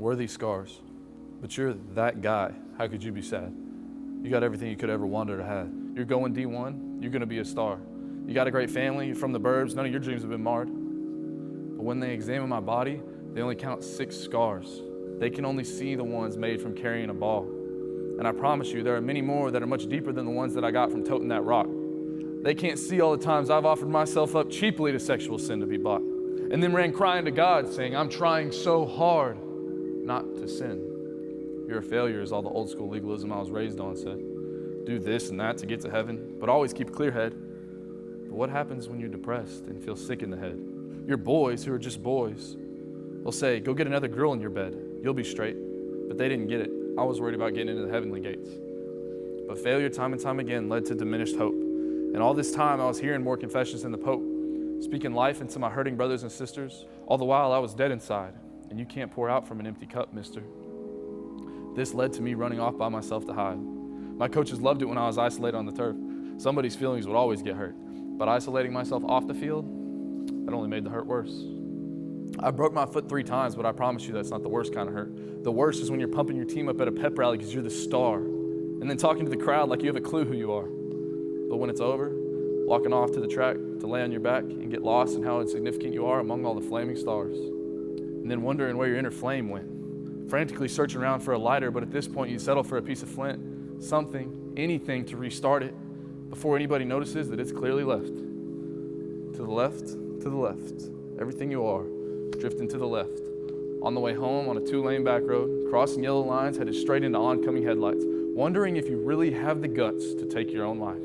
Worthy scars. But you're that guy. How could you be sad? You got everything you could ever wanted or had. You're going D1, you're gonna be a star. You got a great family, you're from the burbs, none of your dreams have been marred. But when they examine my body, they only count 6 scars. They can only see the ones made from carrying a ball. And I promise you, there are many more that are much deeper than the ones that I got from toting that rock. They can't see all the times I've offered myself up cheaply to sexual sin to be bought. And then ran crying to God saying, I'm trying so hard not to sin. You're a failure is all the old school legalism I was raised on said. Do this and that to get to heaven, but always keep a clear head. But what happens when you're depressed and feel sick in the head? Your boys who are just boys, they'll say, go get another girl in your bed. You'll be straight. But they didn't get it. I was worried about getting into the heavenly gates. But failure time and time again led to diminished hope. And all this time I was hearing more confessions than the Pope, speaking life into my hurting brothers and sisters. All the while I was dead inside, and you can't pour out from an empty cup, mister. This led to me running off by myself to hide. My coaches loved it when I was isolated on the turf. Somebody's feelings would always get hurt. But isolating myself off the field, that only made the hurt worse. I broke my foot 3 times, but I promise you that's not the worst kind of hurt. The worst is when you're pumping your team up at a pep rally because you're the star, and then talking to the crowd like you have a clue who you are. But when it's over, walking off to the track to lay on your back and get lost in how insignificant you are among all the flaming stars. And then wondering where your inner flame went. Frantically searching around for a lighter, but at this point you settle for a piece of flint, something, anything to restart it before anybody notices that it's clearly left. To the left, to the left. Everything you are, drifting to the left. On the way home on a 2-lane back road, crossing yellow lines, headed straight into oncoming headlights, wondering if you really have the guts to take your own life.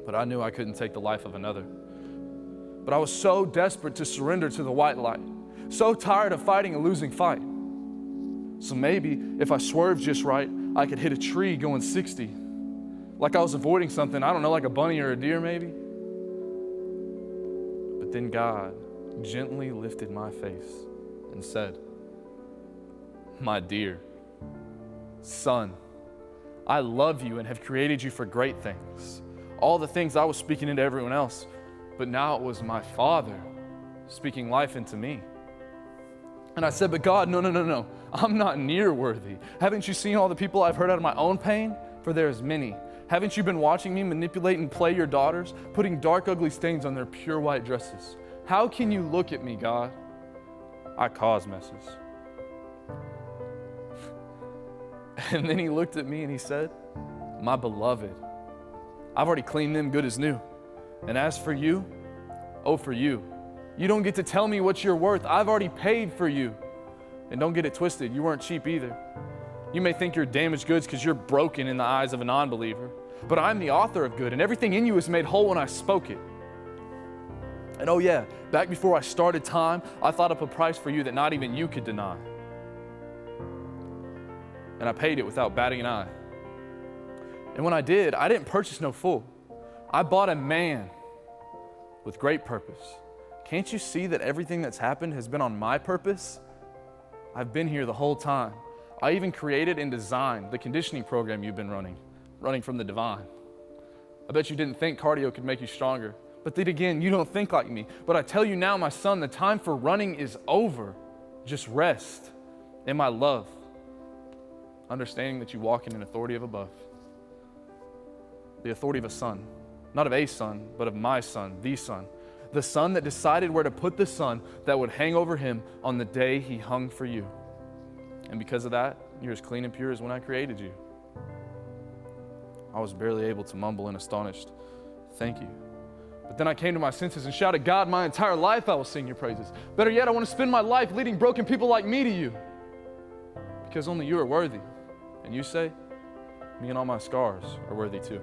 But I knew I couldn't take the life of another. But I was so desperate to surrender to the white light, so tired of fighting a losing fight. So maybe if I swerved just right, I could hit a tree going 60. Like I was avoiding something, I don't know, like a bunny or a deer maybe. But then God gently lifted my face and said, my dear son, I love you and have created you for great things. All the things I was speaking into everyone else, but now it was my Father speaking life into me. And I said, but God, no. I'm not near worthy. Haven't you seen all the people I've hurt out of my own pain? For there is many. Haven't you been watching me manipulate and play your daughters, putting dark, ugly stains on their pure white dresses? How can you look at me, God? I cause messes. And then he looked at me and he said, my beloved, I've already cleaned them good as new. And as for you, oh, for you don't get to tell me what you're worth. I've already paid for you. And don't get it twisted, you weren't cheap either. You may think you're damaged goods because you're broken in the eyes of a non-believer, but I'm the author of good, and everything in you is made whole when I spoke it. And oh yeah, back before I started time, I thought up a price for you that not even you could deny. And I paid it without batting an eye. And when I did, I didn't purchase no fool. I bought a man with great purpose. Can't you see that everything that's happened has been on my purpose? I've been here the whole time. I even created and designed the conditioning program you've been running from the divine. I bet you didn't think cardio could make you stronger. But then again, you don't think like me. But I tell you now, my son, the time for running is over. Just rest in my love. Understanding that you walk in an authority of above. The authority of a son. Not of a son, but of my son, the son. The son that decided where to put the sun that would hang over him on the day he hung for you. And because of that, you're as clean and pure as when I created you. I was barely able to mumble and astonished, thank you. But then I came to my senses and shouted, God, my entire life I will sing your praises. Better yet, I want to spend my life leading broken people like me to you. Because only you are worthy. And you say, me and all my scars are worthy too.